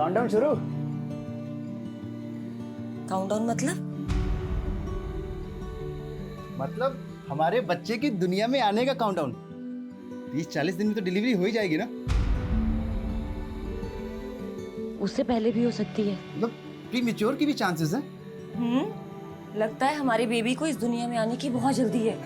Countdown शुरू। Countdown मतलब हमारे बच्चे की दुनिया में आने का काउंटडाउन। 30-40 दिन में तो डिलीवरी हो ही जाएगी ना। उससे पहले भी हो सकती है। मतलब प्रीमेच्योर की भी चांसेस हैं। लगता है हमारी बेबी को इस दुनिया में आने की बहुत जल्दी है।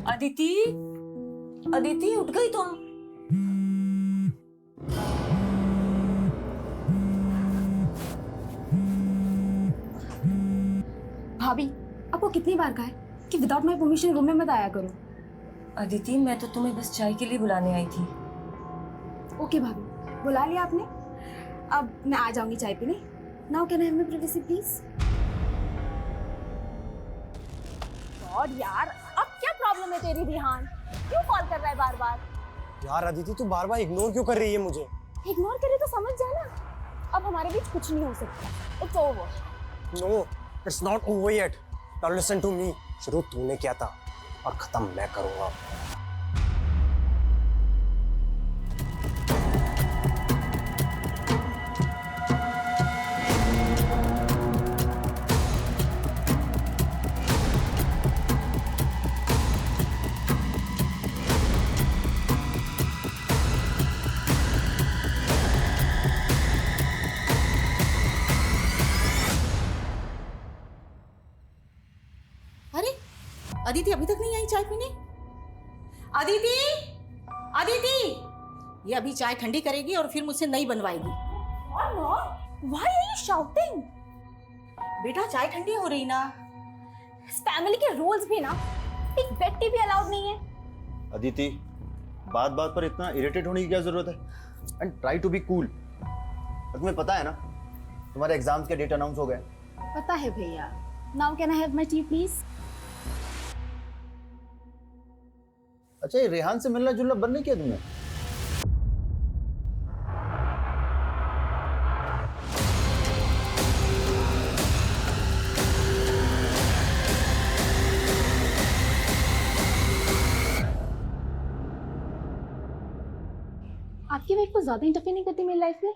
अदिति, अदिति उठ गई तुम? भाभी, आपको कितनी बार कहा है कि विदाउट माय परमिशन रूम में मत आया करो। अदिति, मैं तो तुम्हें बस चाय के लिए बुलाने आई थी। ओके भाभी, बुला लिया आपने। अब मैं आ जाऊंगी चाय पीने। Now can I have my privacy please? God यार, अब क्या प्रॉब्लम है तेरी रिहान? क्यों कॉल कर रहा है बार बार? यार अदिति तू बार बार इग्नोर क्यों कर रही है मुझे? इग्नोर करे तो समझ जा ना, अब हमारे बीच कुछ नहीं हो सकता। It's over. No, it's not over yet. Now listen to me. शुरू तूने किया था और खत्म मैं करूंगा। अरे अदिति अभी तक नहीं आई चाय पीने? अदिति, अदिति, ये अभी चाय ठंडी करेगी और फिर मुझसे नई बनवाएगी। और mom, why are you shouting? बेटा चाय ठंडी हो रही ना। इस फैमिली के रूल्स भी ना, एक बेड टी भी अलाउड नहीं है। अदिति, बात बात पर इतना इरिटेट होने की क्या जरूरत है? And try to be cool. तुम्हें पता है ना तुम्हारे एग्जाम्स के डेट अनाउंस हो गए। पता है भैया। Now can I have my T please? अच्छा, ये रेहान से मिलना जुलना बंद नहीं किया तुमने? आपकी वाइफ को ज्यादा इंटरफेयर नहीं करती मेरी लाइफ में?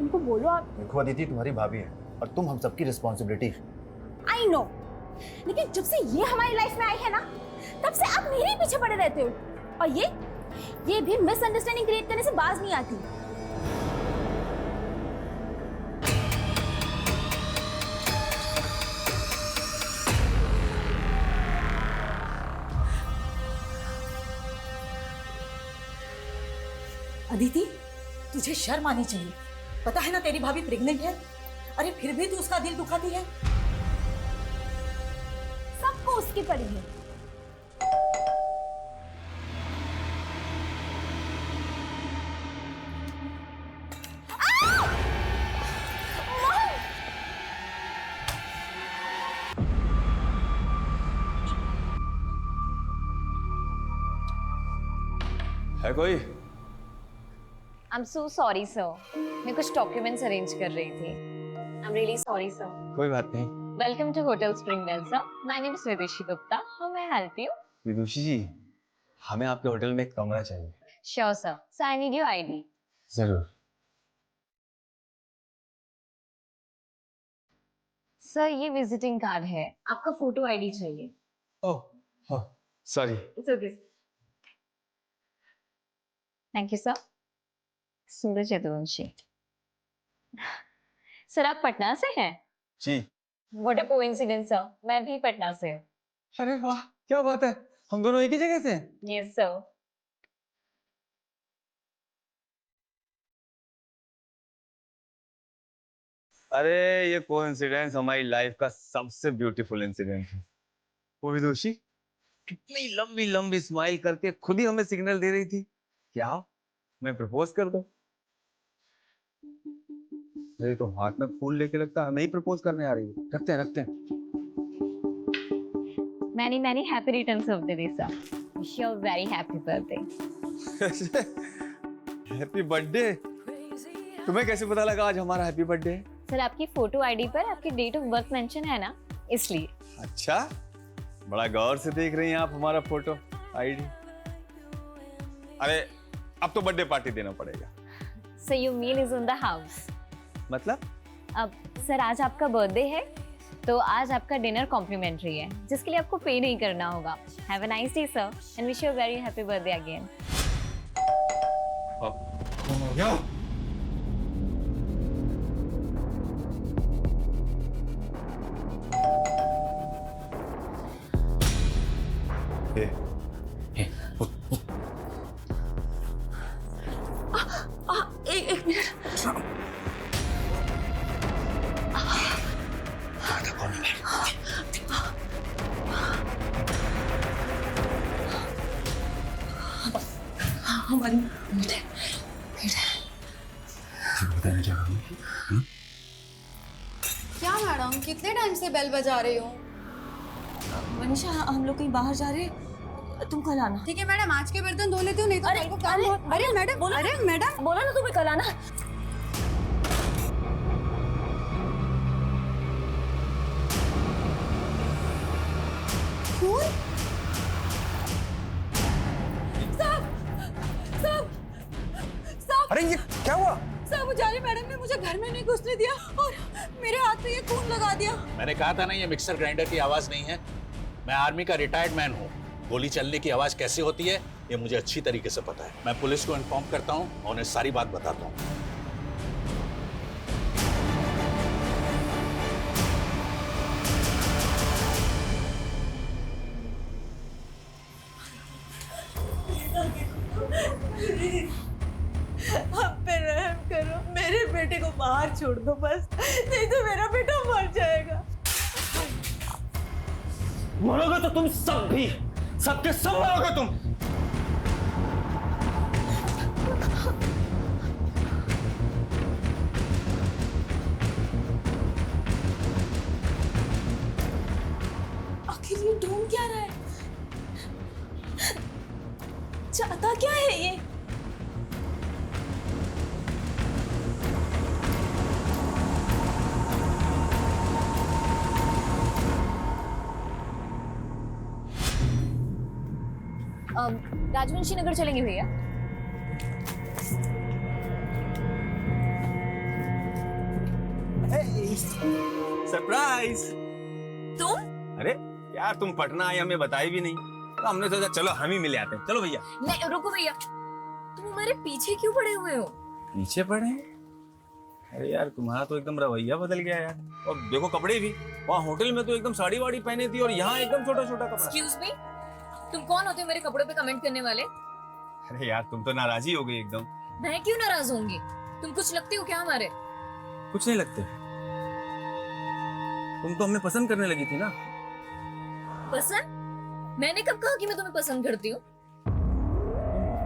उनको बोलो आप। देखो अदिति, तुम्हारी भाभी है और तुम हम सबकी रिस्पॉन्सिबिलिटी। आई नो, लेकिन जब से ये हमारी लाइफ में आई है ना, तब से आप मेरे ही पीछे पड़े रहते हो। और ये भी मिसअंडरस्टैंडिंग क्रिएट करने से बाज नहीं आती। अदिति, तुझे शर्म आनी चाहिए। पता है ना तेरी भाभी प्रेग्नेंट है। अरे फिर भी तू उसका दिल दुखाती है। सबको उसकी पड़ी है। है कोई? I am so sorry sir, मैं कुछ डॉक्यूमेंट्स अरेंज कर रही थी। I am really sorry sir. कोई बात नहीं। Welcome to hotel Springdale sir, my name is Vidushi Gupta, how may I help you? Vidushi ji, हमें आपके होटल में एक कमरा चाहिए। Sure sir, so I need your ID. जरूर। सर ये विजिटिंग कार्ड है, आपका फोटो आईडी चाहिए। Oh, sorry. It's okay. Thank you sir. Suraj Yaduvanshi. Sir आप पटना से हैं? जी। व्हाट अ कोइंसिडेंस सर, मैं भी पटना से हूँ। अरे वाह, क्या बात है, हम दोनों एक ही जगह से हैं। Yes sir. अरे ये कोइंसिडेंस हमारी लाइफ का सबसे ब्यूटीफुल इंसिडेंट है। वो विदुषी, कितनी लंबी लंबी स्माइल करके खुद ही हमें सिग्नल दे रही थी क्या मैं प्रपोज कर दूं। मेरे तो हाथ में फूल लेके लगता हमें ही प्रपोज करने आ रही है। रखते हैं Many many happy returns of the day, sir. Wish you a very happy birthday. Happy birthday. तुम्हें कैसे पता लगा आज हमारा हैप्पी बर्थडे है? सर आपकी फोटो आईडी पर आपकी डेट ऑफ बर्थ मेंशन है ना, इसलिए। अच्छा, बड़ा गौर से देख रही हैं आप हमारा फोटो आईडी। अरे अब तो बर्थडे पार्टी देना पड़ेगा। So your meal is on the house. मतलब? अब सर आज आपका बर्थडे है तो आज आपका डिनर कॉम्प्लीमेंट्री है जिसके लिए आपको पे नहीं करना होगा। Have a nice day sir and wish you a very happy birthday again. एक मिनट। हमारी मीट है। क्या मैडम, कितने टाइम से बेल बजा रही हो? मनीषा हम लोग कहीं बाहर जा रहे हैं, तुम कल आना। ठीक है मैडम, आज के बर्तन धो लेती हूँ, नहीं तो कल को काम हो। अरे मैडम, अरे मैडम, बोला ना तुम्हें कल आना। खून? अरे ये क्या हुआ? साहब उजाली मैडम ने मुझे घर में नहीं घुसने दिया और मेरे हाथ पे ये खून लगा दिया। मैंने कहा था ना ये मिक्सर ग्राइंडर की आवाज नहीं है। मैं आर्मी का रिटायर्ड मैन हूँ। गोली चलने की आवाज कैसे होती है ये मुझे अच्छी तरीके से पता है। मैं पुलिस को इन्फॉर्म करता हूँ और उन्हें सारी बात बताता हूँ। आप पे रहम करो, मेरे बेटे को बाहर छोड़ दो बस, नहीं तो मेरा बेटा मर जाएगा। मरोगे तो तुम सब भी, सबके सब मरोगे तुम। आखिर ये ढूंढ क्या रहा है? चाहता क्या है ये? राजवंशी नगर चलेंगे भैया। सरप्राइज। तुम? अरे यार तुम पटना आई हमें बताई भी नहीं, तो हमने सोचा चलो हम ही मिले आते हैं। चलो भैया। नहीं रुको भैया, तुम हमारे पीछे क्यों पड़े हुए हो? पीछे पड़े हैं? अरे यार तुम्हारा तो एकदम रवैया बदल गया यार। और देखो कपड़े भी, वहाँ होटल में तो एकदम साड़ी वाड़ी पहने थी और यहाँ एकदम छोटा छोटा कपड़ा। एक्सक्यूज मी, तुम कौन होते हो मेरे कपड़े पे कमेंट करने वाले? अरे यार तुम तो नाराज ही हो गई एकदम। मैं क्यों नाराज होंगी? तुम कुछ लगते हो क्या हमारे? कुछ नहीं लगते, तुम तो हमें पसंद करने लगी थी ना। पसंद? मैंने कब कहा कि मैं तुम्हें पसंद करती हूँ?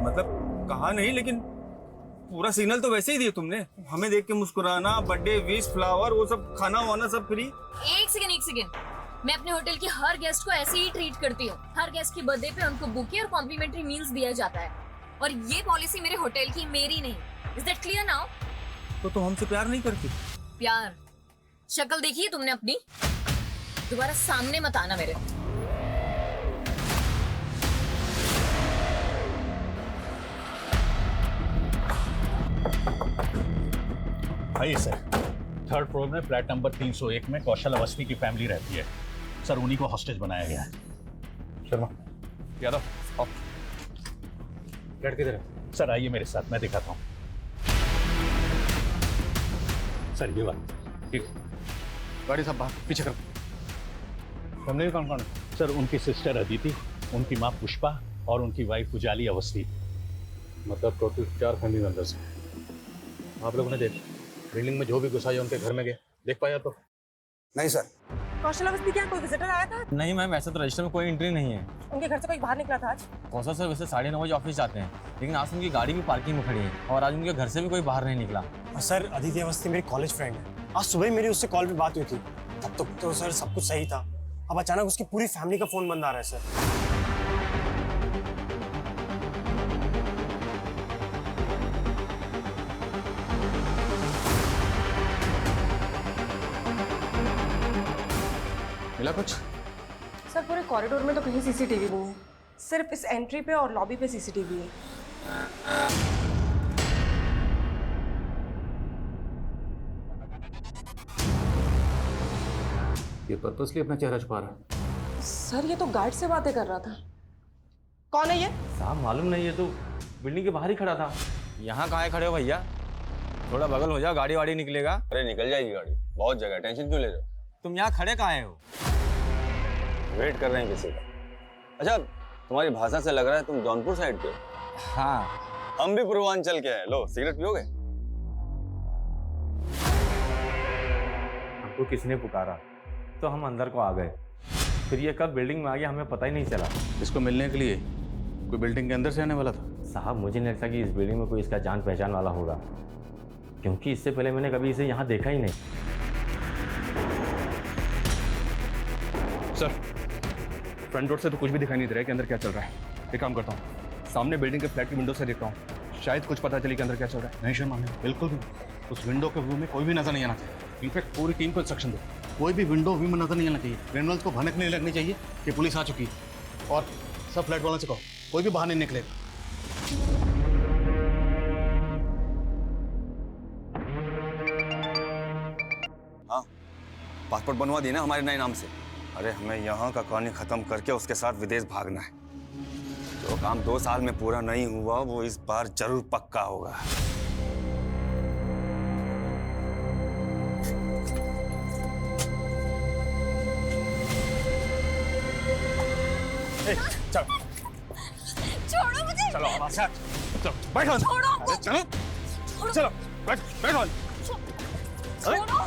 मतलब कहा नहीं, लेकिन पूरा सिग्नल तो वैसे ही दिया तुमने। हमें देख के मुस्कुराना, बर्थडे विश, फ्लावर, वो सब खाना वाना सब फ्री। एक सेकंड, मैं अपने होटल के हर गेस्ट को ऐसे ही ट्रीट करती हूँ। हर गेस्ट की बर्थडे पे उनको बुके और कॉम्प्लीमेंट्री मील्स दिया जाता है, और ये पॉलिसी मेरे होटल की, मेरी नहीं। Is that clear now? तो तुम हमसे प्यार नहीं करती? प्यार? शक्ल देखी है तुमने अपनी? दोबारा सामने मत आना मेरे। आइए सर, थर्ड फ्लोर में फ्लैट नंबर 301 में कौशल अवस्थी की फैमिली रहती है। सर उन्हीं को हॉस्टेज बनाया गया है। शर्मा, यादव, आओ। लड़के किधर है? सर आइए मेरे साथ, मैं दिखाता हूँ। सर ये बात ठीक, गाड़ी सब बाहर पीछे करो। फैमिली कौन कौन है? सर उनकी सिस्टर अदिति, उनकी माँ पुष्पा और उनकी वाइफ उजाली अवस्थी। मतलब टोटल 4 फैमिली मेंबर्स हैं। आप लोगों ने बिल्डिंग में जो भी घुसा है उनके घर में गए, देख पाया तो? नहीं सर, कौशल अवस्थी क्या कोई विजिटर आया था? नहीं मैम, ऐसा तो रजिस्टर में कोई एंट्री नहीं है। उनके घर से कोई बाहर निकला था आज? कौशल सर वैसे 9:30 बजे ऑफिस जाते हैं, लेकिन आज उनकी गाड़ी भी पार्किंग में खड़ी है और आज उनके घर से भी कोई बाहर नहीं निकला। और सर अदिति अवस्थी मेरी कॉलेज फ्रेंड है। आज सुबह मेरी उससे कॉल पे बात हुई थी, तब तक तो सर सब कुछ सही था। अब अचानक उसकी पूरी फैमिली का फोन बंद आ रहा है सर। मिला कुछ? सर पूरे कॉरिडोर में तो कहीं सीसीटीवी नहीं है, सिर्फ इस एंट्री पे और लॉबी पे सीसीटीवी है। ये पर्पसली अपना चेहरा छुपा रहा है। सर ये तो गार्ड से बातें कर रहा था। कौन है ये? साहब मालूम नहीं, ये तो बिल्डिंग के बाहर ही खड़ा था। यहाँ कहाँ खड़े हो भैया? थोड़ा बगल हो जाओ, गाड़ी वाड़ी निकलेगा। अरे निकल जाएगी गाड़ी, बहुत जगह, टेंशन क्यों ले रहे हो? तुम यहाँ खड़े कहाँ हो? वेट कर रहे हैं किसी का। अच्छा, तुम्हारी भाषा से लग रहा है तुम जौनपुर साइड के हो। हाँ, हम भी पूर्वांचल के हैं। लो सिगरेट पियोगे? हमको किसने पुकारा तो हम अंदर को आ गए, फिर ये कब बिल्डिंग में आ गया हमें पता ही नहीं चला। इसको मिलने के लिए कोई बिल्डिंग के अंदर से आने वाला था? साहब मुझे नहीं लगता कि इस बिल्डिंग में कोई इसका जान पहचान वाला होगा, क्योंकि इससे पहले मैंने कभी इसे यहाँ देखा ही नहीं। सर फ्रंट डोर से तो कुछ भी दिखाई नहीं दे रहा है कि अंदर क्या चल रहा है। एक काम करता हूँ, सामने बिल्डिंग के फ्लैट की विंडो से देखता हूँ, शायद कुछ पता चले कि अंदर क्या चल रहा है। नहीं शर्मा, बिल्कुल भी उस विंडो के व्यू में कोई भी नजर नहीं आना चाहिए। इनफैक्ट पूरी टीम को इंस्ट्रक्शन दो, कोई भी विंडो व्यू में नजर नहीं आना चाहिए। क्रिमिनल्स को भनक नहीं लगनी चाहिए कि पुलिस आ चुकी है। और सब फ्लैट वालों से कहो कोई भी बाहर नहीं निकलेगा। हाँ, पासपोर्ट बनवा दी ना हमारे नए नाम से। अरे हमें यहाँ का कहानी खत्म करके उसके साथ विदेश भागना है। जो काम 2 साल में पूरा नहीं हुआ वो इस बार जरूर पक्का होगा। चलो छोड़ो मुझे। चलो हमारे साथ, चलो बैठो। छोड़ो। अरे चलो चलो बैठो। छोड़ो।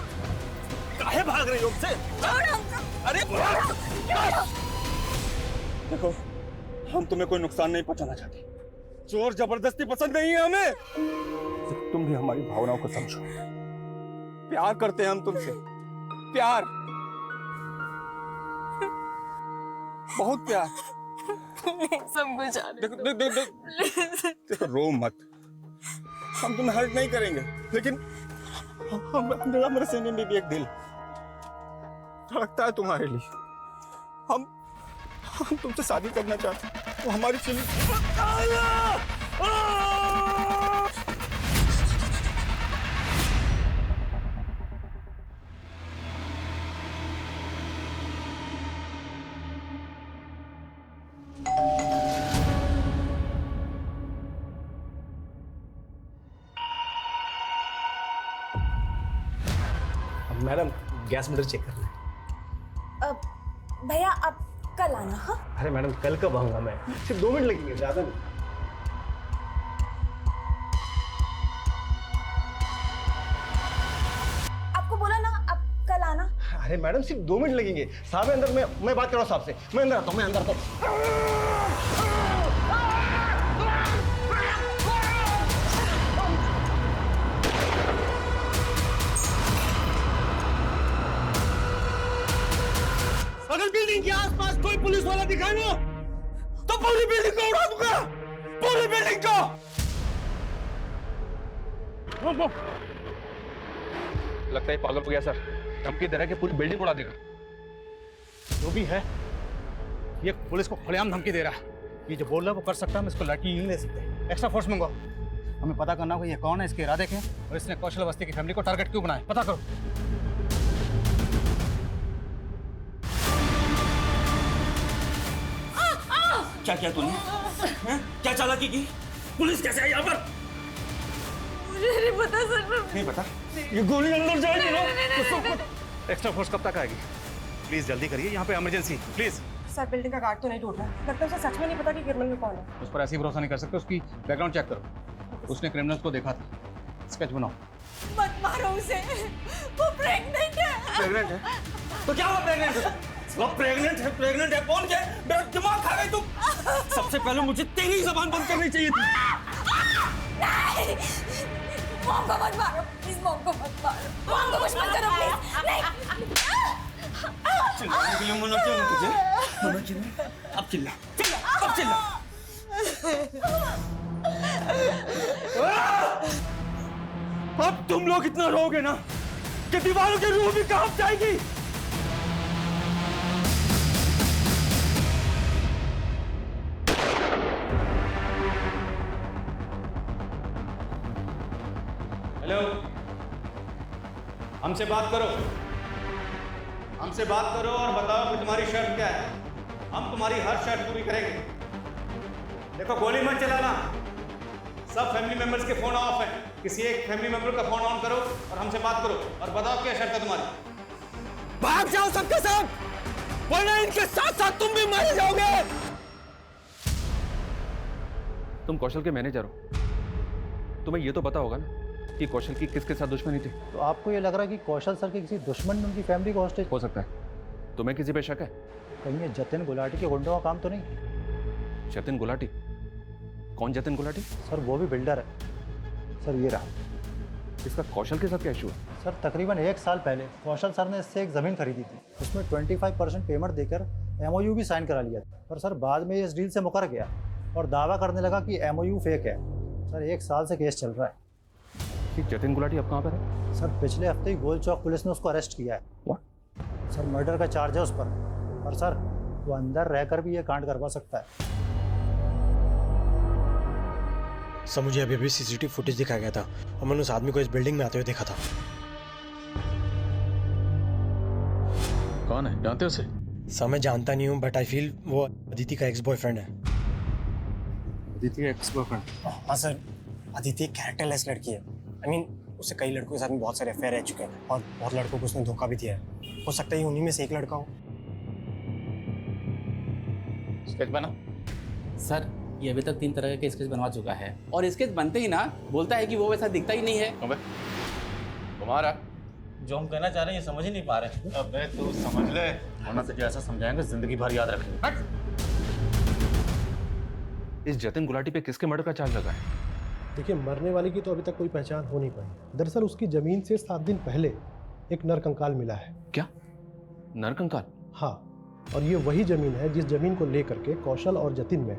काहे भाग रही हो मुझसे? अरे देखो, हम तुम्हें कोई नुकसान नहीं पहुंचाना चाहते। जोर जबरदस्ती पसंद नहीं है हमें। तुम भी हमारी भावनाओं को समझो। प्यार करते हैं हम तुमसे, प्यार, बहुत प्यार। समझ आ रहा देखो देखो रो मत, हम तुम्हें हर्ट नहीं करेंगे, लेकिन मेरे सीने में भी एक दिल धड़कता है तुम्हारे लिए। हम तुमसे शादी करना चाहते हैं। वो हमारी chilli madam gas meter check करना है। भैया आप कल आना। हाँ अरे मैडम कल कब आऊंगा मैं, सिर्फ 2 मिनट लगेंगे, ज्यादा नहीं। आपको बोला ना आप कल आना। अरे मैडम सिर्फ 2 मिनट लगेंगे, साहब है अंदर, मैं बात कर रहा हूँ साहब से। मैं अंदर आता हूँ, मैं अंदर आता हूँ। अगर बिल्डिंग के आसपास कोई पुलिस वाला दिखाए ना तो पूरी बिल्डिंग को उड़ा दूंगा, पूरी बिल्डिंग को। लगता है पागल हो गया सर, धमकी दे रहा है कि पूरी बिल्डिंग उड़ा देगा। जो भी है ये पुलिस को खुलेआम धमकी दे रहा है। ये जो बोल रहा है वो कर सकता है, हम इसको लड़की नहीं ले सकते। एक्स्ट्रा फोर्स मंगवाओ, हमें पता करना होगा ये कौन है, इसके इरादे क्या हैं और इसने कौशल अवस्थी की फैमिली को टारगेट क्यों बनाया, पता करो। क्या किया तूने? क्या चालाकी की? पुलिस कैसे आई यहाँ पर? मुझे नहीं पता सर। नहीं पता? ये गोली अंदर जाएगी ना? एक्स्ट्रा फोर्स कब तक आएगी? प्लीज जल्दी करिए, यहाँ पे इमरजेंसी प्लीज। सर बिल्डिंग का गार्ड तो नहीं टूट रहा, लगता है उसे सच में नहीं पता कि क्रिमिनल कौन है। उस पर ऐसे ही भरोसा नहीं कर सकते, उसकी बैकग्राउंड चेक करो। उसने क्रिमिनल्स को देखा था। स्केच बनाओ। मत मारो उसे, वो प्रेग्नेंट है। प्रेग्नेंट है? तो क्या हुआ प्रेग्नेंट है? वो प्रेग्नेंट है कौन क्या? मेरा दिमाग खा गई तुम। सबसे पहले मुझे तेरी जबान बंद करनी चाहिए थी। मॉम को मत मारो प्लीज, मॉम को मत मारो, मॉम को कुछ मत करो प्लीज। नहीं चिल्लाने के लिए मना क्यों ना तुझे? मना क्यों? अब चिल्ला, अब चिल्ला। अब तुम लोग इतना रोगे ना कि दीवारों की रूह भी कांप जाएगी। हेलो, हमसे बात करो, हमसे बात करो और बताओ कि तुम्हारी शर्त क्या है। हम तुम्हारी हर शर्त पूरी करेंगे। देखो गोली मत चलाना, सब फैमिली मेंबर्स के फोन ऑफ है। किसी एक फैमिली मेंबर का फोन ऑन करो और हमसे बात करो और बताओ क्या शर्त है तुम्हारी। भाग जाओ सबके सब, वरना इनके साथ साथ तुम भी मर जाओगे। तुम कौशल के मैनेजर हो, तुम्हें ये तो पता होगा ना कि कौशल की किसके साथ दुश्मनी थी। तो आपको ये लग रहा है कि कौशल सर के किसी दुश्मन ने उनकी फैमिली को हॉस्टेज? हो सकता है। तुम्हें किसी पे शक है? कहीं ये जतिन गुलाटी के गुंडों का काम तो नहीं? जतिन गुलाटी? कौन जतिन गुलाटी? सर वो भी बिल्डर है। सर ये रहा। इसका कौशल के साथ क्या इशू है? सर तकरीबन 1 साल पहले कौशल सर ने इससे एक ज़मीन खरीदी थी। उसमें 25% पेमेंट देकर MOU भी साइन करा लिया था। पर सर बाद में ये इस डील से मुकर गया और दावा करने लगा कि MOU फेक है। सर 1 साल से केस चल रहा है। कि जतिन गुलाटी अब कहाँ पर है? सर पिछले हफ्ते ही गोल चौक पुलिस ने उसको अरेस्ट किया है। What? सर मर्डर का चार्ज है उस पर। और सर वो अंदर रहकर भी ये कांड करवा सकता है। सर मुझे अभी CCTV फुटेज दिखाया गया था और मैंने उस आदमी को इस बिल्डिंग में आते हुए देखा था। कौन है, जानते हो उसे? सर मैं जानता नहीं हूँ, बट आई फील वो अदिति का एक्स बॉयफ्रेंड है। Aditi ex boyfriend? हाँ सर, अदिति एक कैरेक्टरलेस लड़की है। आई मीन उससे कई लड़कों के साथ में बहुत सारे अफेयर रह चुके हैं और बहुत लड़कों को उसने धोखा भी दिया है। हो सकता है उन्हीं में से एक लड़का हो। स्केच बना? सर ये अभी तक 3 तरह के स्केच बनवा चुका है और स्केच बनते ही ना बोलता है कि वो वैसा दिखता ही नहीं है। अबे तुम्हारा जो हम कहना चाह रहे हैं ये समझ ही नहीं पा रहे। अबे तू समझ ले, वरना तुझे ऐसा समझाएंगे जिंदगी भर याद रखेंगे। इस जतिन गुलाटी पे किसके मर्डर का चार्ज लगा है? देखिए मरने वाले की तो अभी तक कोई पहचान हो नहीं पाई। दरअसल उसकी जमीन से 7 दिन पहले एक नरकंकाल मिला है। क्या नरकंकाल? हाँ, और ये वही जमीन है जिस जमीन को लेकर के कौशल और जतिन में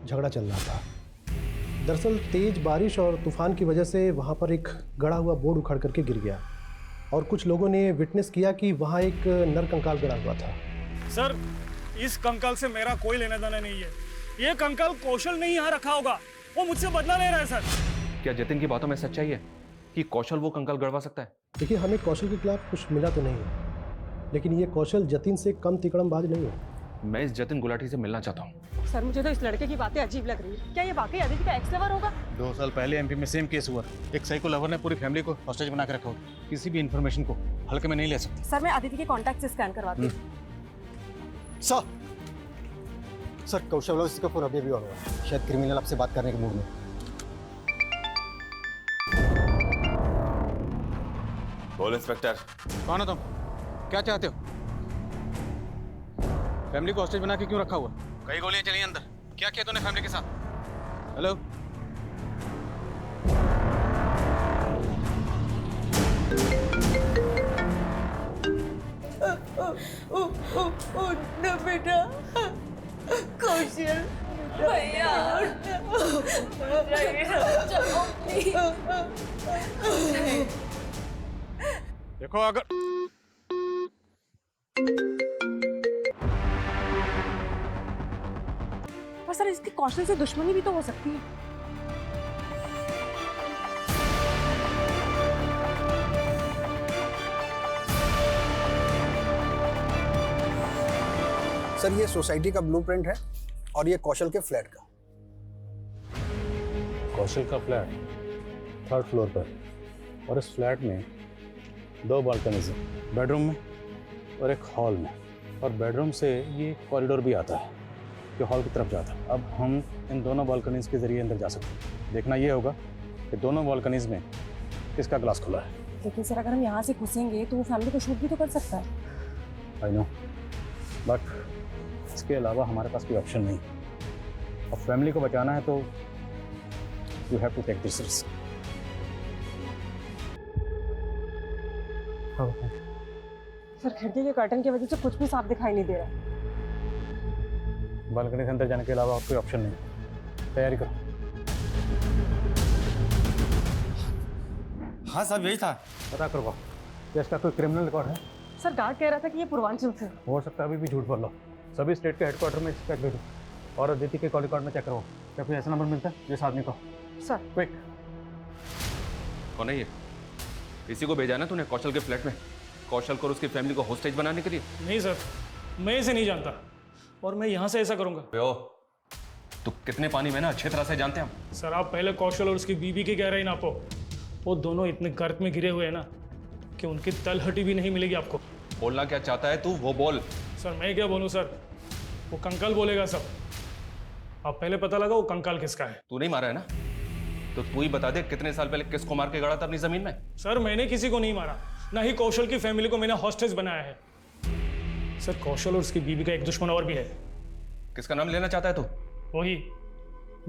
झगड़ा चल रहा था। दरअसल तेज बारिश और तूफान की वजह से वहाँ पर एक गड़ा हुआ बोर्ड उखड़ करके गिर गया और कुछ लोगों ने विटनेस किया कि वहाँ एक नरकंकाल गड़ा हुआ था। सर इस कंकाल से मेरा कोई लेना देना नहीं है। ये कंकाल कौशल ने यहाँ रखा होगा, वो मुझसे बदला ले रहा है सर। क्या जतिन की बातों में सच्चाई है कि कौशल वो कंकाल गड़वा सकता है? देखिए हमें कौशल के खिलाफ कुछ मिला तो नहीं है, लेकिन ये कौशल जतिन से कम तिकड़मबाज नहीं है। मैं इस जतिन गुलाटी से मिलना चाहता हूँ। सर मुझे तो इस लड़के की बातें अजीब लग रही है। क्या ये वाकई अदिति का एक्स लवर होगा? 2 साल पहले MP में सेम केस हुआ। एक साइको लवर ने पूरी फैमिली को हॉस्टेज बना के रखा हुआ। किसी भी इंफॉर्मेशन को हल्के में नहीं ले सकते। सर मैं अदिति के कॉन्टैक्ट से स्कैन करवाती हूँ। सर कौशल वाला इसका फोन अभी ऑन हुआ है। शायद क्रिमिनल आपसे बात करने के मूड में। बोल इंस्पेक्टर। कौन हो तुम? क्या चाहते हो? फैमिली को हॉस्टेज बना के क्यों रखा हुआ? कई गोलियां चली अंदर, क्या किया तूने फैमिली के साथ? हेलो, बेटा कौशल भैया देखो अगर पर सर इसकी कौशल से दुश्मनी भी तो हो सकती है। सर ये सोसाइटी का ब्लूप्रिंट है और ये कौशल के फ्लैट का। कौशल का फ्लैट 3rd फ्लोर पर, और इस फ्लैट में 2 बालकनीज हैं, बेडरूम में और एक हॉल में, और बेडरूम से ये कॉरिडोर भी आता है जो हॉल की तरफ जाता है। अब हम इन दोनों बालकनीज के जरिए अंदर जा सकते हैं। देखना ये होगा कि दोनों बालकनीज में किसका ग्लास खुला है। लेकिन सर अगर हम यहाँ से घुसेंगे तो वो फैमिली को शूट भी तो कर सकता है। आई नो, बट इसके अलावा हमारे पास कोई ऑप्शन नहीं। अब फैमिली को बचाना है तो you have to take this risk. Sir खिड़की के कर्टन की वजह से कुछ भी साफ दिखाई नहीं दे रहा। बालकनी से अंदर जाने के अलावा और कोई ऑप्शन नहीं। तैयारी करो। हाँ साहब, यही था। पता करो क्या इसका कोई क्रिमिनल रिकॉर्ड है? सर गार्ड कह रहा था कि ये पूर्वांचल से। हो सकता है अभी भी झूठ बोल लो। सभी स्टेट के हेडक्वार्टर में चेक भेजो और अदिति के कॉल रिकॉर्ड में चेक करो। क्या कोई ऐसा नंबर मिलता है जिस आदमी को? Sir quick. कौन है ये? इसी को भेजा ना तूने कौशल के फ्लैट में, कौशल को और उसकी फैमिली को होस्टेज बनाने के लिए? नहीं सर, मैं इसे नहीं जानता और मैं यहाँ से ऐसा करूँगा। तू कितने पानी में ना अच्छी तरह से जानते हैं हम। सर आप पहले कौशल और उसकी बीवी की गहराई नापो। वो दोनों इतने गर्त में गिरे हुए हैं ना कि उनकी तलहटी भी नहीं मिलेगी आपको। बोलना क्या चाहता है तू, वो बोल। सर मैं क्या बोलूँ सर, वो कंकाल बोलेगा सब। आप पहले पता लगा वो कंकाल किसका है। तू नहीं मारा है ना, तो तू ही बता दे कितने साल पहले किसको मार के गड़ा था अपनी जमीन में। सर मैंने किसी को नहीं मारा, ना ही कौशल की फैमिली को मैंने हॉस्टेज बनाया है। सर कौशल और उसकी बीवी का एक दुश्मन और भी है। किसका नाम लेना चाहता है तू? वही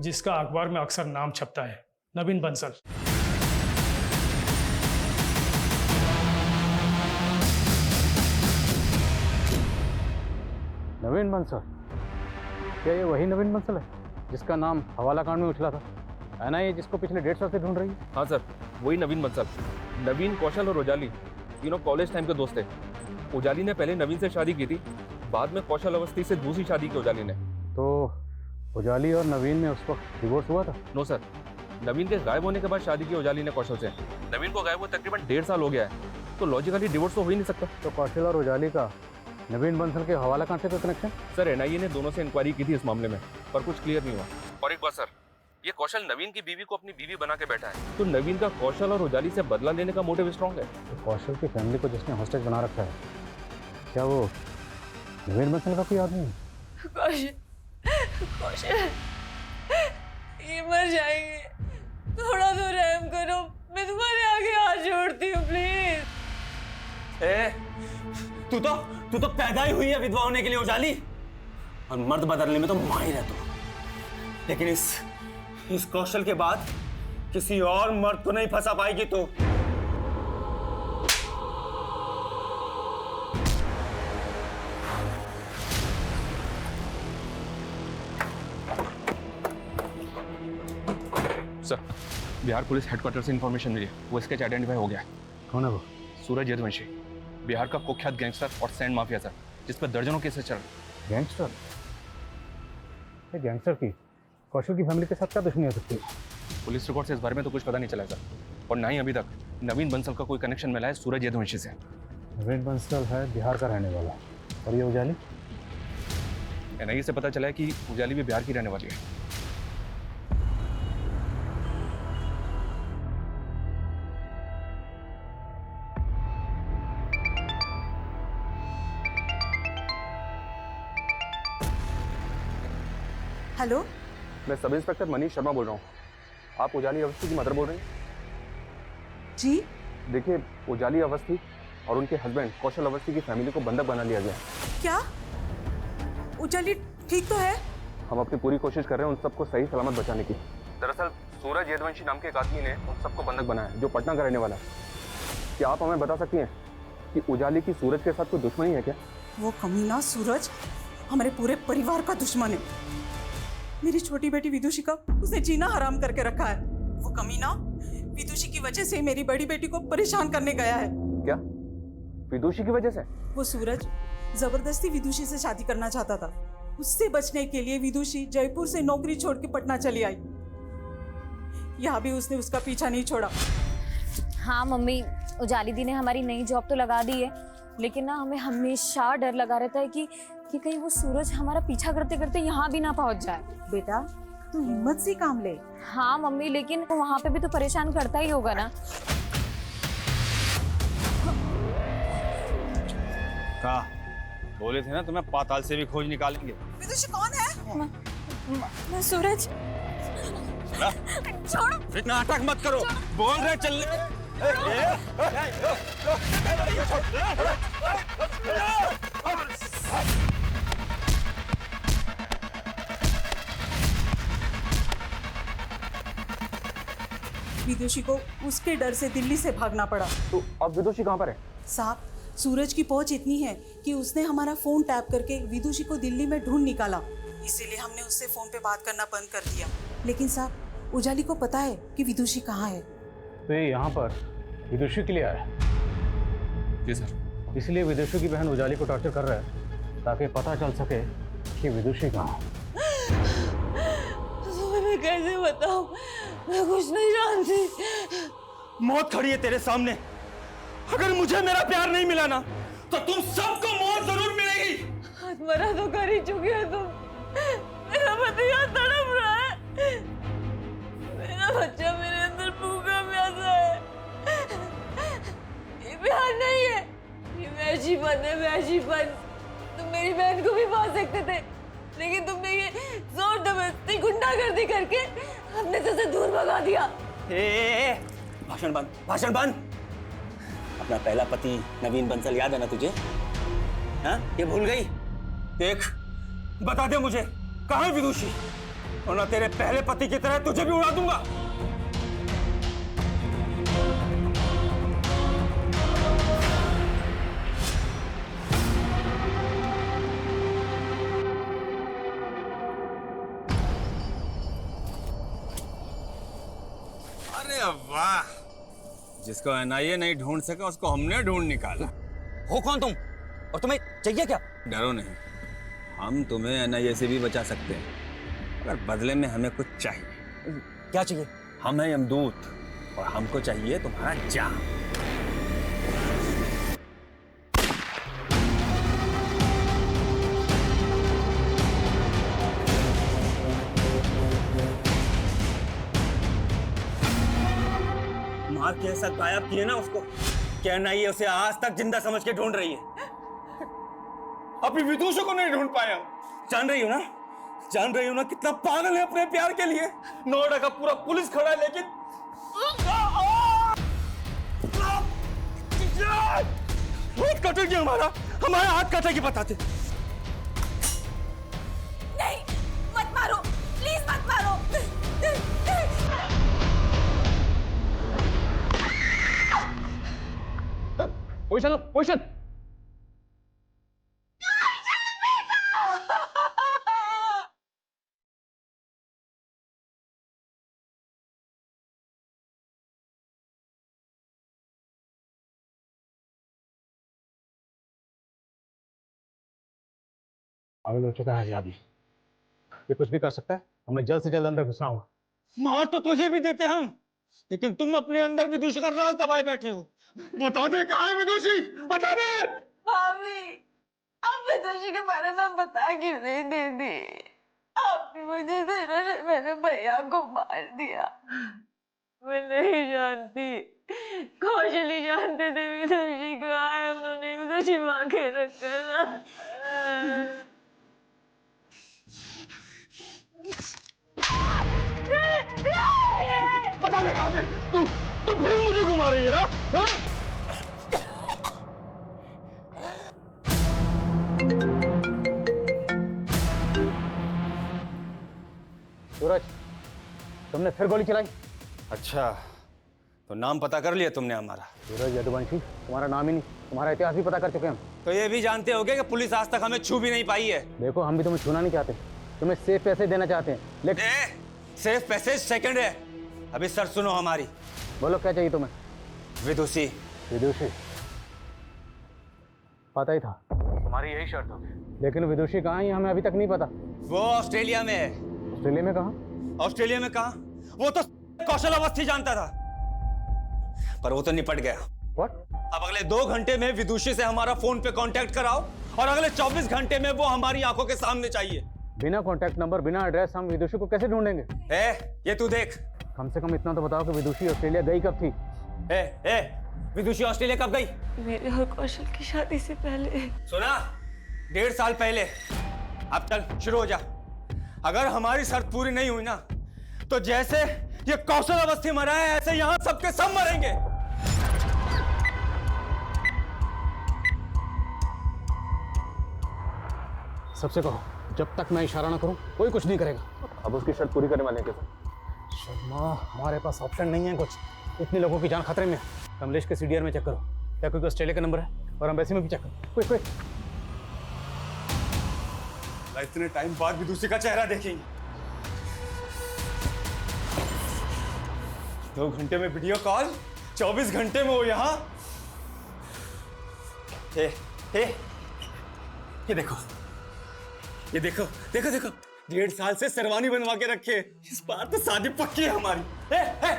जिसका अखबार में अक्सर नाम छपता है, नवीन बंसल। नवीन बंसल? क्या ये वही नवीन बंसल है जिसका नाम हवाला कांड में उछला था? है ना ये जिसको पिछले 1.5 साल से ढूंढ रही है? हाँ सर, वही नवीन बंसल। नवीन, कौशल और उजाली तीनों कॉलेज टाइम के दोस्त थे। उजाली ने पहले नवीन से शादी की थी, बाद में कौशल अवस्थी से दूसरी शादी की उजाली ने। तो उजाली और नवीन में उस वक्त डिवोर्स हुआ था? नो सर, नवीन के गायब होने के बाद शादी की उजाली ने कौशल से। नवीन को गायब हुए तकरीबन 1.5 साल हो गया है, तो लॉजिकली डिवोर्स तो हो ही नहीं सकता। तो कौशल और उजाली का नवीन बंसल के हवाला कांड से कोई कनेक्शन? सर एनआईए ने दोनों से इंक्वायरी की थी इस मामले में, पर कुछ क्लियर नहीं हुआ। और एक बात सर, ये कौशल नवीन की बीवी को अपनी बीवी बना के बैठा है, तो नवीन का कौशल और उजाली से बदला लेने का मोटिव स्ट्रॉन्ग है। तो कौशल की फैमिली को जिसने हॉस्टेज बना रखा है, क्या वो नवीन बंसल का कोई आदमी है? कौशल ये मर जाएंगे, थोड़ा तो रहम करो, मैं तुम्हारे आगे हाथ जोड़ती हूँ प्लीज। तू तो पैदा ही हुई है विधवा होने के लिए उजाली, और मर्द बदलने में तो माहिर है तू। लेकिन इस कौशल के बाद किसी और मर्द को नहीं फंसा पाएगी तू। सर, बिहार पुलिस हेडक्वार्टर से इंफॉर्मेशन मिली, वो स्केच आइडेंटिफाई हो गया है। कौन है वो? सूरज यदुवंशी, बिहार का कुख्यात गैंगस्टर और सैंड माफिया सर, जिस पर दर्जनों केसेस चल रहे। गैंगस्टर? ये गैंगस्टर की कौशल की फैमिली के साथ क्या दुश्मनी हो सकती है? पुलिस रिकॉर्ड से इस बारे में तो कुछ पता नहीं चला सर, और ना ही अभी तक नवीन बंसल का कोई कनेक्शन मिला है सूरज यदुवंशी से। नवीन बंसल है बिहार का रहने वाला, और ये उजाली? एनआईए से पता चला है कि उजाली भी बिहार की रहने वाली है। हेलो, मैं सब इंस्पेक्टर मनीष शर्मा बोल रहा हूँ। आप उजाली अवस्थी की मदर बोल रही हैं? जी। देखिए, उजाली अवस्थी और उनके हस्बैंड कौशल अवस्थी की फैमिली को बंधक बना लिया गया है। क्या? उजाली ठीक तो है? हम अपनी पूरी कोशिश कर रहे हैं उन सबको सही सलामत बचाने की। दरअसल सूरज यदुवंशी नाम के एक आदमी ने उन सबको बंधक बनाया है, जो पटना का रहने वाला है। क्या आप हमें बता सकती हैं कि उजाली की सूरज के साथ कोई दुश्मनी है क्या? वो कमीना सूरज हमारे पूरे परिवार का दुश्मन है। मेरी छोटी बेटी विदुषी का उसने जीना हराम करके रखा है। वो कमीना विदुषी की वजह से मेरी बड़ी बेटी को परेशान करने गया है। क्या? विदुषी की वजह से? वो सूरज जबरदस्ती विदुषी से शादी करना चाहता था। उससे बचने के लिए विदुषी जयपुर से नौकरी छोड़ के पटना चली आई। यहाँ भी उसने उसका पीछा नहीं छोड़ा। हाँ मम्मी, उजाली दी ने हमारी नई जॉब तो लगा दी है, लेकिन ना हमें हमेशा डर लगा रहता है कि कहीं वो सूरज हमारा पीछा करते करते यहाँ भी ना पहुँच जाए। बेटा तू हिम्मत से काम ले। हाँ मम्मी, लेकिन वहाँ पे भी तो परेशान करता ही होगा ना। कहा बोले थे ना तुम्हें पाताल से भी खोज निकालेंगे। विदुषी कौन है? मैं सूरज। छोड़ो, इतना नाटक मत करो, बोल रहे चल रहे। विदुषी को उसके डर से दिल्ली से भागना पड़ा। तो अब विदुषी कहाँ पर है? साहब, सूरज की पहुंच इतनी है कि उसने हमारा फोन टैप करके विदुषी को दिल्ली में ढूंढ निकाला। इसीलिए हमने उससे फोन पे बात करना बंद कर दिया। लेकिन साहब, उजाली को पता है कि विदुषी कहाँ है। तो ये यहाँ पर विदुषी के लिए आया है। जी सर। इसलिए विदुषी की बहन उजाली को टॉर्चर कर रहा है ताकि पता चल सके कि विदुषी कहाँ है। तुम्हें मैं कैसे बताऊं? मैं कुछ नहीं जानती। मौत खड़ी है तेरे सामने। अगर मुझे मेरा प्यार नहीं मिला ना तो तुम सबको मौत जरूर मिलेगी। मरा तो कर ही चुकी है तुम। मेरा पति यहाँ तड़प रहा है। मेरा बच्चा मेरे अंदर भूखा प्यासा है। ये प्यार नहीं है, ये वैशीपन है, वैशीपन। तुम मेरी बहन को भी मार सकते थे, लेकिन तुमने ये जोर जबरदस्ती गुंडागर्दी करके अपने से दूर भगा दिया। भाषण बंद, भाषण बंद। अपना पहला पति नवीन बंसल याद है ना तुझे? हाँ, ये भूल गई? देख, बता दे मुझे कहाँ है विदुषी, वरना तेरे पहले पति की तरह तुझे भी उड़ा दूंगा। अरे वाह, जिसको एनआईए नहीं ढूंढ सका उसको हमने ढूंढ निकाला। हो कौन तुम और तुम्हें चाहिए क्या? डरो नहीं, हम तुम्हें एनआईए से भी बचा सकते हैं, अगर बदले में हमें कुछ चाहिए। क्या चाहिए? हम हैं यमदूत और हमको चाहिए तुम्हारा जान। मार के ऐसा गायब किए ना उसको, क्या नहीं उसे आज तक जिंदा समझ के ढूंढ रही है। अभी विदुषी को नहीं ढूंढ पाया। जान रही हो ना, जान रही हो ना कितना पागल है अपने प्यार के लिए। नोएडा का पूरा पुलिस खड़ा है, लेकिन हाथ कटेगी हमारा हाथ कटेगी, बताते। नहीं, मत मारो, प्लीज मत मारो। Position, position. पागल हो चुका है आदमी, ये कुछ भी कर सकता है। हमें जल्द से जल्द अंदर घुसना होगा। मार तो तुझे भी देते हम, लेकिन तुम अपने अंदर विदुषी का राज दबाए बैठे हो। बता दे कहाँ है विदुषी, बता दे। भाभी, अब विदुषी के बारे में बता क्यों नहीं दीदी? आपकी वजह से इन्होंने मेरे भैया को मार दिया। मैं नहीं जानती, कौशली जानते थे विदुषी को, आए उन्होंने विदुषी माँ के रखा ना। बता दे कहाँ है तू फिर मुझे घुमा रही है ना? सूरज, तुमने फिर गोली चलाई? अच्छा, तो नाम पता कर लिया तुमने हमारा? सूरज यदुवंशी, तुम्हारा नाम ही नहीं, तुम्हारा इतिहास भी पता कर चुके हम। तो ये भी जानते होगे कि पुलिस आज तक हमें छू भी नहीं पाई है। देखो, हम भी तुम्हें छूना नहीं चाहते, तुम्हें सेफ पैसे देना चाहते हैं, लेकिन सिर्फ पैसे सेकंड है। अभी सर सुनो हमारी। बोलो क्या चाहिए तुम्हें? विदुषी। विदुषी? पता ही था तुम्हारी यही शर्त होगी, लेकिन विदुषी कहाँ है हमें अभी तक नहीं पता। वो ऑस्ट्रेलिया में है। ऑस्ट्रेलिया में कहाँ? ऑस्ट्रेलिया में कहाँ? वो तो कौशल अवस्थी जानता था, पर वो तो निपट गया। What? अब अगले 2 घंटे में विदुषी से हमारा फोन पे कांटेक्ट कराओ और अगले 24 घंटे में वो हमारी आंखों के सामने चाहिए। बिना कांटेक्ट नंबर, बिना एड्रेस हम विदुषी को कैसे ढूंढेंगे? ये तू देख। कम से कम इतना तो बताओ कि विदुषी ऑस्ट्रेलिया गई कब थी? विदुषी ऑस्ट्रेलिया कब गई? मेरे और कौशल की शादी से पहले। सुना? 1.5 साल पहले। अब चल शुरू हो जा। अगर हमारी शर्त पूरी नहीं हुई ना, तो जैसे ये कौशल अवस्थी मरा है, ऐसे यहाँ सबके सब मरेंगे। सबसे कहो जब तक मैं इशारा ना करूं कोई कुछ नहीं करेगा। अब उसकी शर्त पूरी करने वाले हैं क्या सर? शर्मा, हमारे पास ऑप्शन नहीं है कुछ, इतने लोगों की जान खतरे में। कमलेश के सीडीआर में चेक करो, क्या कोई ऑस्ट्रेलिया का नंबर है? और एम्बेसी में भी चेक करो, क्विक क्विक। इतने टाइम बाद भी दूसरी का चेहरा देखेंगे। 2 घंटे में वीडियो कॉल, 24 घंटे में वो यहाँ। हे, ये देखो, ये देखो, देखो देखो, 1.5 साल से शेरवानी बनवा के रखे, इस बार तो शादी पक्की है हमारी।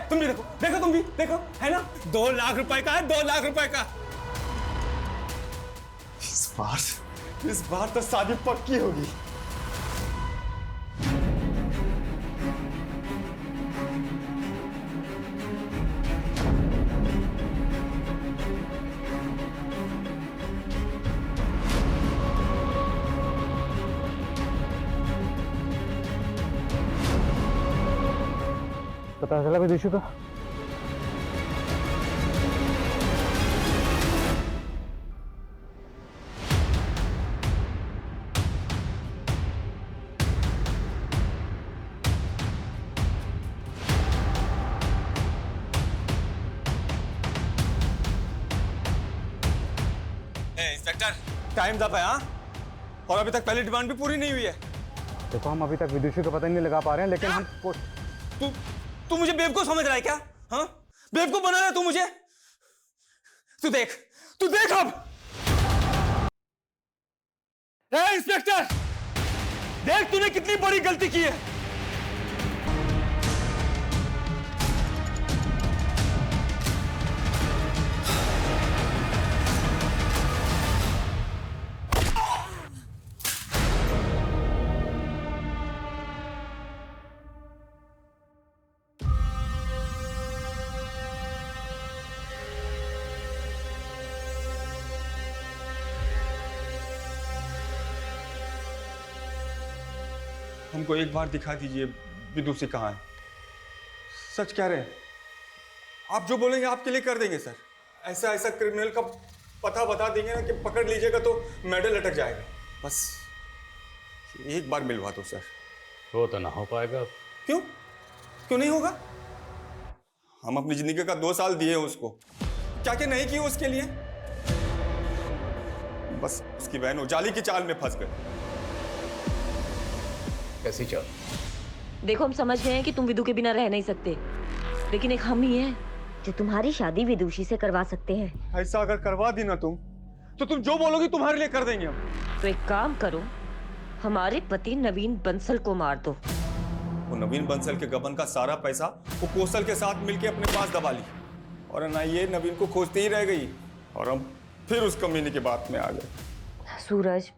तुम भी देखो, देखो तुम भी देखो, है ना? 2 लाख रुपए का है, 2 लाख रुपए का। इस बार तो शादी पक्की होगी। पता चला विदुषी का? इंस्पेक्टर, टाइम अप है। हाँ, और अभी तक पहली डिमांड भी पूरी नहीं हुई है। देखो हम अभी तक विदुषी का पता नहीं लगा पा रहे हैं, लेकिन हम तू मुझे बेवकूफ समझ रहा है क्या? हाँ, बेवकूफ बना रहा है तू मुझे। तू देख अब। इंस्पेक्टर, देख तूने कितनी बड़ी गलती की है। हमको एक बार दिखा दीजिए विदुषी कहाँ है। सच कह रहे हैं, आप जो बोलेंगे आपके लिए कर देंगे सर। ऐसा क्रिमिनल का पता बता देंगे ना कि पकड़ लीजिएगा तो मेडल लटक जाएगा। बस एक बार मिलवा दो सर। वो तो ना हो पाएगा। क्यों नहीं होगा? हम अपनी जिंदगी का 2 साल दिए उसको, क्या क्या नहीं किए उसके लिए। बस उसकी बहन उजाली की चाल में फंस गए। कैसी चाल? देखो, हम समझ गए हैं कि तुम विदु के बिना रह नहीं सकते, लेकिन एक हम ही हैं जो तुम्हारी शादी विदुषी से करवा सकते हैं। ऐसा अगर करवा दी ना तुम, तो तुम जो बोलोगी तुम्हारे लिए कर देंगे हम। तो एक काम करो, हमारे पति नवीन बंसल को मार दो। वो नवीन बंसल के गबन का सारा पैसा वो कौशल के साथ मिलके अपने पास दबा ली, और ना ये नवीन को खोजती ही रह गई, और हम फिर उस कमीने की बात में आ गए। सूरज,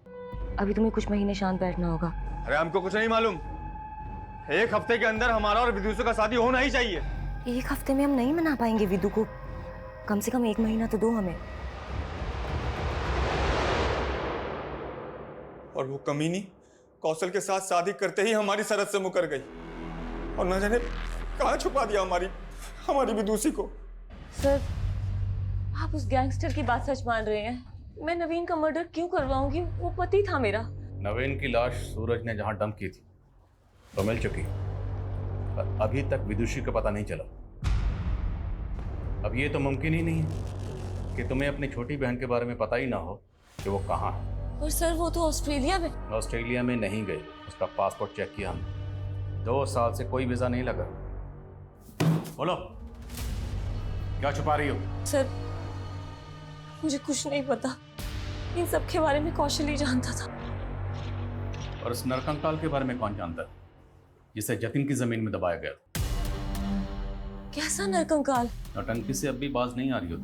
अभी तुम्हें कुछ महीने शांत बैठना होगा। अरे हमको कुछ नहीं मालूम। 1 हफ्ते के अंदर हमारा और विदुषी का शादी होना ही चाहिए। 1 हफ्ते में हम नहीं मना पाएंगे विदु को, कम से कम 1 महीना तो दो हमें। और वो कमीनी कौशल के साथ शादी करते ही हमारी सरहद से मुकर गई, और न जाने कहाँ छुपा दिया हमारी विदुषी को। सर, आप उस गैंगस्टर की बात सच मान रहे हैं? मैं नवीन का मर्डर क्यों करवाऊंगी? वो पति था मेरा। नवीन की लाश सूरज ने जहां डंप की थी तो मिल चुकी, पर अभी तक विदुषी का पता नहीं चला। अब ये तो मुमकिन ही नहीं है कि तुम्हें अपनी छोटी बहन के बारे में पता ही ना हो कि वो कहाँ है। और सर, वो तो ऑस्ट्रेलिया में। ऑस्ट्रेलिया में नहीं गई, उसका पासपोर्ट चेक किया हमने, 2 साल से कोई वीजा नहीं लगा। बोलो, क्या छुपा रही हो? सर, मुझे कुछ नहीं पता, इन सब के बारे में कौशल ही जानता था। और उस नरकंकाल के बारे में कौन जानता है, जिसे जतिन की जमीन में दबाया गया? कैसा नरकंकाल? नौटंकी से अब भी बाज नहीं आ रही हो।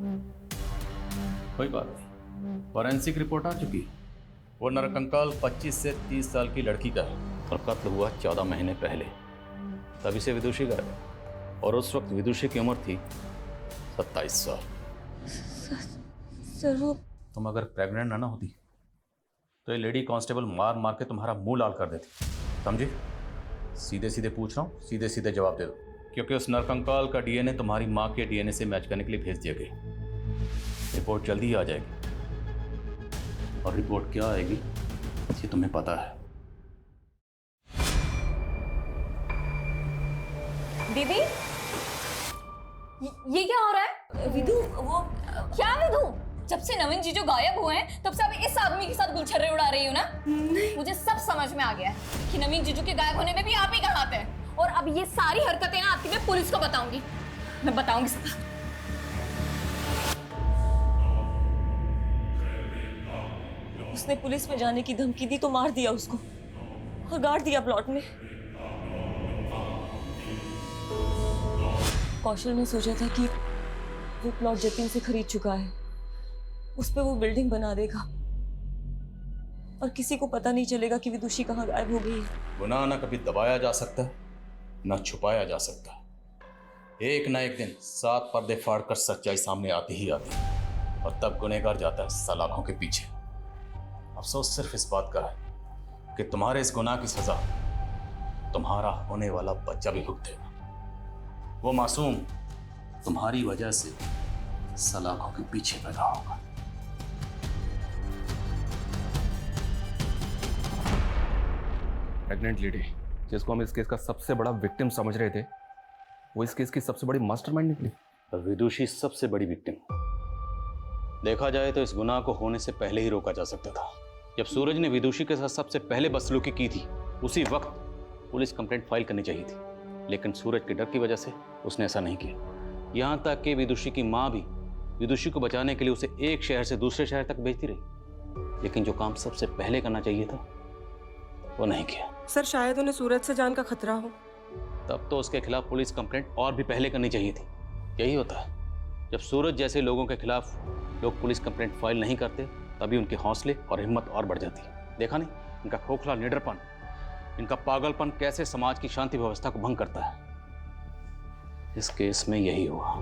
कोई बात नहीं, फॉरेंसिक रिपोर्ट आ चुकी है। वो नरकंकाल 25 से 30 साल की लड़की का है, और कत्ल हुआ 14 महीने पहले, तभी से विदुषी का है। और उस वक्त विदुषी की उम्र थी 27 साल। सर, वो तुम अगर प्रेग्नेंट ना होती तो ये लेडी कांस्टेबल मार मार के तुम्हारा मुंह लाल कर देती, समझी? सीधे सीधे पूछ रहा हूँ, सीधे सीधे जवाब दे दो, क्योंकि उस नरकंकाल का डीएनए तुम्हारी माँ के डीएनए से मैच करने के लिए भेज दिया गया। रिपोर्ट जल्दी ही आ जाएगी, और रिपोर्ट क्या आएगी ये तुम्हें पता है। दीदी ये क्या हो रहा है? विदु, वो क्या विदु? जब से नवीन जीजू गायब हुए हैं तब से आप इस आदमी के साथ गुलछर्रे उड़ा रही हो ना? नहीं। मुझे सब समझ में आ गया है कि नवीन जीजू के गायब होने में भी आप ही का हाथ है। और अब ये सारी हरकतें ना आपकी मैं पुलिस को बताऊंगी। मैं बताऊंगी सब। उसने पुलिस में जाने की धमकी दी तो मार दिया उसको और गाड़ दिया प्लॉट में। कौशल ने सोचा था कि वो प्लॉट जतिन से खरीद चुका है, उस पे वो बिल्डिंग बना देगा और किसी को पता नहीं चलेगा कि विदुषी कहाँ गायब हो गई है। गुनाह ना कभी दबाया जा सकता है ना छुपाया जा सकता। एक ना एक दिन 7 पर्दे फाड़कर सच्चाई सामने आती ही आती है और तब गुनहगार जाता है सलाखों के पीछे। अफसोस सिर्फ इस बात का है कि तुम्हारे इस गुनाह की सजा तुम्हारा होने वाला बच्चा भी भुगतेगा। वो मासूम तुम्हारी वजह से सलाखों के पीछे पैदा होगा। प्रेग्नेंट लेडी जिसको हम इस केस का सबसे बड़ा विक्टिम समझ रहे थे, वो इस केस की सबसे बड़ी मास्टरमाइंड निकली। विदुषी सबसे बड़ी विक्टिम। देखा जाए तो इस गुनाह को होने से पहले ही रोका जा सकता था। जब सूरज ने विदुषी के साथ सबसे पहले बदसलूकी की थी उसी वक्त पुलिस कंप्लेंट फाइल करनी चाहिए थी, लेकिन सूरज के डर की वजह से उसने ऐसा नहीं किया। यहाँ तक कि विदुषी की माँ भी विदुषी को बचाने के लिए उसे एक शहर से दूसरे शहर तक भेजती रही, लेकिन जो काम सबसे पहले करना चाहिए था वो नहीं किया। सर शायद उन्हें सूरज से जान का खतरा हो। तब तो उसके खिलाफ पुलिस कंप्लेंट और भी पहले करनी चाहिए थी। यही होता है जब सूरज जैसे लोगों के खिलाफ लोग पुलिस कंप्लेंट फाइल नहीं करते, तभी उनके हौसले और हिम्मत और बढ़ जाती है। देखा नहीं इनका खोखला निडरपन, इनका पागलपन कैसे समाज की शांति व्यवस्था को भंग करता है। इस केस में यही हुआ।